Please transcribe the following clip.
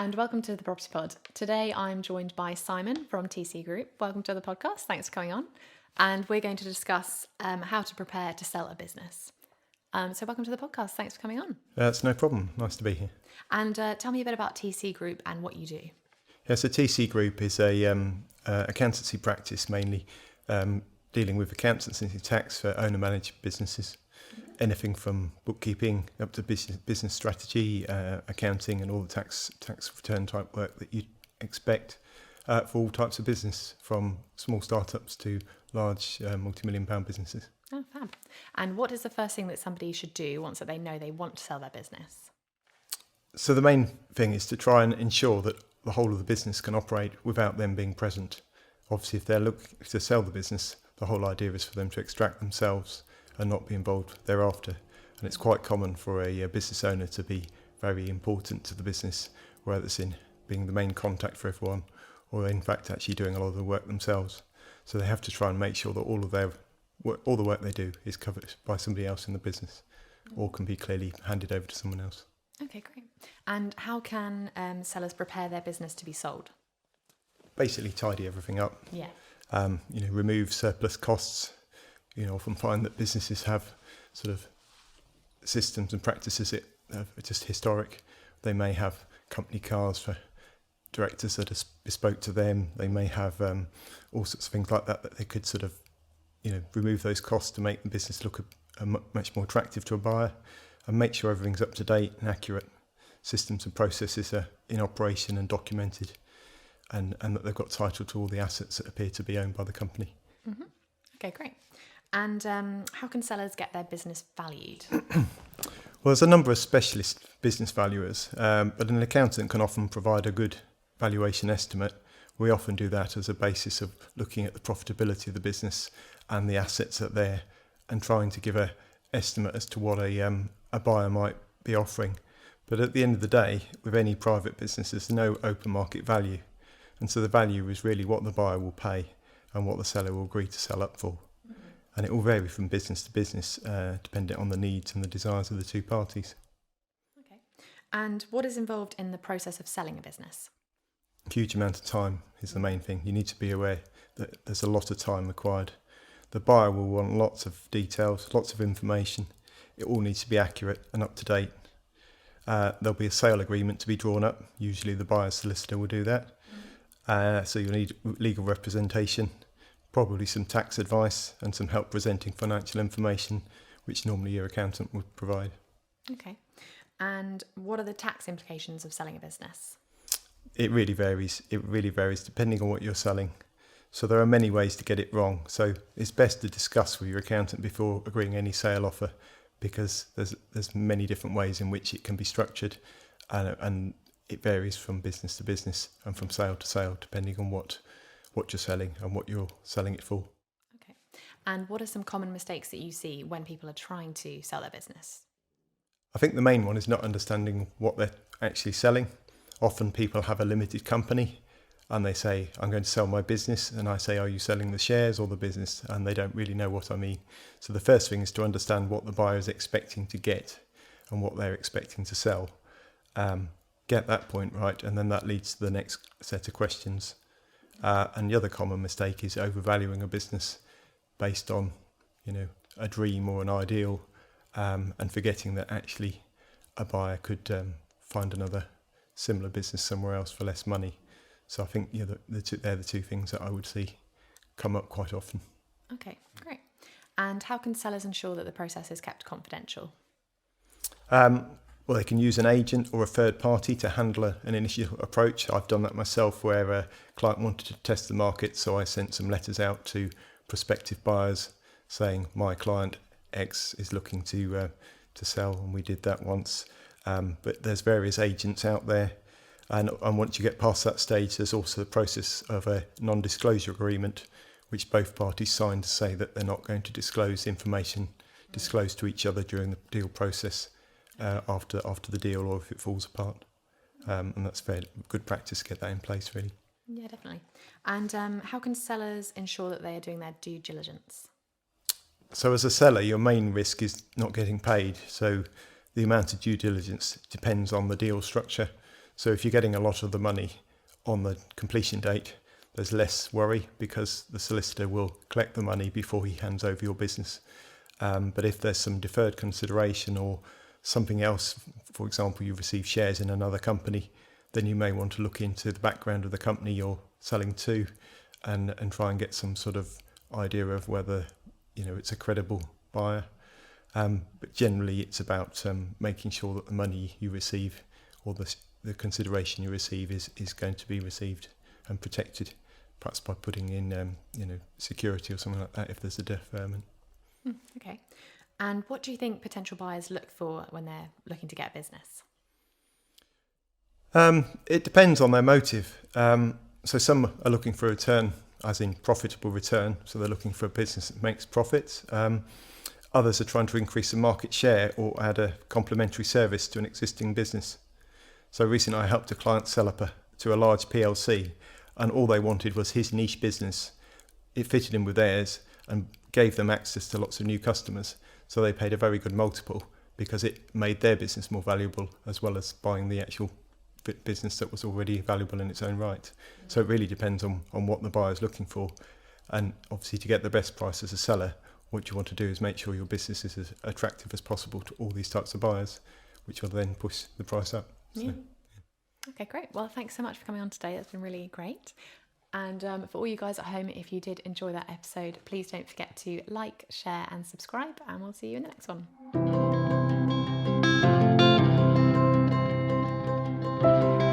and welcome to the Property Pod. Today I'm joined by Simon from TC Group. Welcome to the podcast. Thanks for coming on. And we're going to discuss how to prepare to sell a business. So welcome to the podcast. Thanks for coming on. It's no problem. Nice to be here. And tell me a bit about TC Group and what you do. Yeah, so TC Group is a accountancy practice mainly dealing with accountancy and tax for owner-managed businesses. Anything from bookkeeping up to business strategy, accounting, and all the tax return type work that you'd expect for all types of business, from small startups to large multi-million pound businesses. Oh, fab. And what is the first thing that somebody should do once that they know they want to sell their business? So the main thing is to try and ensure that the whole of the business can operate without them being present. Obviously, if they're looking to sell the business, the whole idea is for them to extract themselves and not be involved thereafter. And it's quite common for a business owner to be very important to the business, whether it's in being the main contact for everyone or in fact actually doing a lot of the work themselves. So they have to try and make sure that all the work they do is covered by somebody else in the business or can be clearly handed over to someone else. Okay, great. And how can sellers prepare their business to be sold? Basically tidy everything up. Yeah. Remove surplus costs. Often find that businesses have sort of systems and practices that are just historic. They may have company cars for directors that are bespoke to them. They may have all sorts of things like that they could sort of, remove those costs to make the business look much more attractive to a buyer, and make sure everything's up to date and accurate. Systems and processes are in operation and documented, and that they've got title to all the assets that appear to be owned by the company. Mm-hmm. Okay, great. And how can sellers get their business valued? Well, there's a number of specialist business valuers, but an accountant can often provide a good valuation estimate. We often do that as a basis of looking at the profitability of the business and the assets that are there, and trying to give an estimate as to what a buyer might be offering. But at the end of the day, with any private business, there's no open market value. And so the value is really what the buyer will pay and what the seller will agree to sell up for. And it will vary from business to business, depending on the needs and the desires of the two parties. Okay. And what is involved in the process of selling a business? A huge amount of time is the main thing. You need to be aware that there's a lot of time required. The buyer will want lots of details, lots of information. It all needs to be accurate and up to date. There'll be a sale agreement to be drawn up. Usually the buyer's solicitor will do that. So you'll need legal representation, probably some tax advice and some help presenting financial information, which normally your accountant would provide. Okay. And what are the tax implications of selling a business? It really varies. It really varies depending on what you're selling. So there are many ways to get it wrong. So it's best to discuss with your accountant before agreeing any sale offer, because there's many different ways in which it can be structured, and it varies from business to business and from sale to sale, depending on what you're selling and what you're selling it for. Okay. And what are some common mistakes that you see when people are trying to sell their business? I think the main one is not understanding what they're actually selling. Often people have a limited company and they say, I'm going to sell my business. And I say, are you selling the shares or the business? And they don't really know what I mean. So the first thing is to understand what the buyer is expecting to get and what they're expecting to sell. Get that point right, and then that leads to the next set of questions. And the other common mistake is overvaluing a business based on, a dream or an ideal, and forgetting that actually a buyer could find another similar business somewhere else for less money. So I think they're the two things that I would see come up quite often. Okay, great. And how can sellers ensure that the process is kept confidential? Well, they can use an agent or a third party to handle an initial approach. I've done that myself, where a client wanted to test the market, so I sent some letters out to prospective buyers saying my client X is looking to sell, and we did that once. But there's various agents out there, and once you get past that stage, there's also the process of a non-disclosure agreement, which both parties sign to say that they're not going to disclose information disclosed to each other during the deal process. After the deal, or if it falls apart, and that's fairly good practice to get that in place, really. Yeah, definitely. And how can sellers ensure that they are doing their due diligence? So as a seller, your main risk is not getting paid. So the amount of due diligence depends on the deal structure. So if you're getting a lot of the money on the completion date, there's less worry because the solicitor will collect the money before he hands over your business. But if there's some deferred consideration or something else, for example, you receive shares in another company, then you may want to look into the background of the company you're selling to and try and get some sort of idea of whether, it's a credible buyer. But generally it's about making sure that the money you receive or the consideration you receive is going to be received and protected, perhaps by putting in, security or something like that if there's a deferment. Okay. And what do you think potential buyers look for when they're looking to get a business? It depends on their motive. So some are looking for a return, as in profitable return. So they're looking for a business that makes profits. Others are trying to increase the market share or add a complementary service to an existing business. So recently I helped a client sell up to a large PLC, and all they wanted was his niche business. It fitted in with theirs and gave them access to lots of new customers. So they paid a very good multiple because it made their business more valuable as well as buying the actual business that was already valuable in its own right. So it really depends on what the buyer's looking for. And obviously to get the best price as a seller, what you want to do is make sure your business is as attractive as possible to all these types of buyers, which will then push the price up. So, Yeah. Okay, great. Well, thanks so much for coming on today. That's been really great. And for all you guys at home, if you did enjoy that episode, please don't forget to like, share and subscribe, and we'll see you in the next one.